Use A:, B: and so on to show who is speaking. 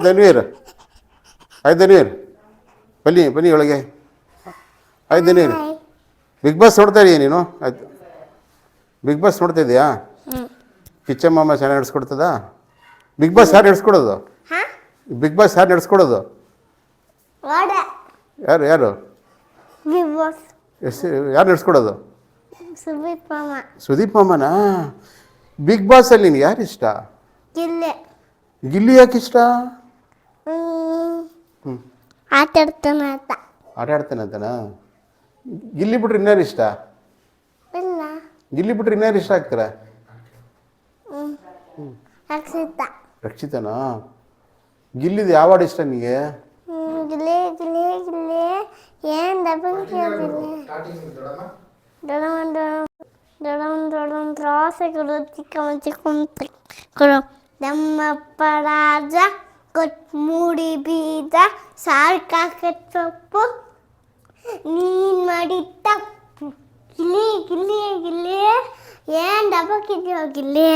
A: ಧನ್ವೀರ್ ಆಯ್ತು ಧನ್ವೀರ್ ಬನ್ನಿ ಬನ್ನಿ ಒಳಗೆ ಆಯ್ತು ಧನ್ವೀರ್ ಬಿಗ್ ಬಾಸ್ ನೋಡ್ತಾ ಇದೀಯ ನೀನು ಆಯ್ತು ಬಿಗ್ ಬಾಸ್ ನೋಡ್ತಾ ಇದೆಯಾ ಕಿಚ್ಚಮ್ಮಮ್ಮ ಚೆನ್ನಾಗಿ ನಡೆಸ್ಕೊಡ್ತದ ಬಿಗ್ ಬಾಸ್ ಯಾರು ನಡೆಸ್ಕೊಡೋದು ಬಿಗ್ ಬಾಸ್ ಯಾರು ನಡೆಸ್ಕೊಡೋದು ಯಾರು ಯಾರು
B: ಬಿಗ್ ಬಾಸ್
A: ಯಾರು ನಡೆಸ್ಕೊಡೋದು
B: ಸುದೀಪ್ ಮಾಮ
A: ಸುದೀಪ್ ಮಾಮನಾ ಬಿಗ್ ಬಾಸಲ್ಲಿ ನೀನು ಯಾರು ಇಷ್ಟ
B: ಗಿಲ್ಲಿ
A: ಗಿಲ್ಲಿ ಯಾಕೆ ಇಷ್ಟ
B: ಆಟ ಆಡ್ತಾನೆ ಅಂತ
A: ಆಟ ಆಡ್ತಾನೆ ಅಂತನಾ ಗಿಲ್ಲಿ ಬಿಟ್ರೆ ಇನ್ಯಾರು ಇಷ್ಟ
B: ಇಲ್ಲ
A: ಗಿಲ್ಲಿ ಬಿಟ್ರೆ ಇನ್ಯಾರು ಇಷ್ಟ ಆಗ್ತಾರೆ
B: ರಕ್ಷಿತ
A: ರಕ್ಷಿತನಾ ಗಿಲ್ಲಿದು ಯಾವ ಹಾಡು ಇಷ್ಟ ನಿನಗೆ
B: ಗಿಲ್ಲಿ ಗಿಲ್ಲಿ ಗಿಲ್ಲಿ ಏನು ಡಬ್ಬಲ್ ಕೇಳಿಲ್ಲ ದೊಡ್ಡ ತ್ರಾಸಗಳು ಚಿಕ್ಕ ಕೊಡು ನಮ್ಮಪ್ಪ ರಾಜ ಕೊಟ್ಮೂಡಿ ಬೀಜ ಸಾರ್ಕಾಕ ಸೊಪ್ಪು ನೀನು ಮಾಡಿ ತಪ್ಪು ಗಿಲ್ಲಿ ಗಿಲ್ಲಿ ಗಿಲ್ಲಿ ಏನು ಡಬ್ಬಕ್ಕಿದ್ಯೋ ಗಿಲ್ಲಿ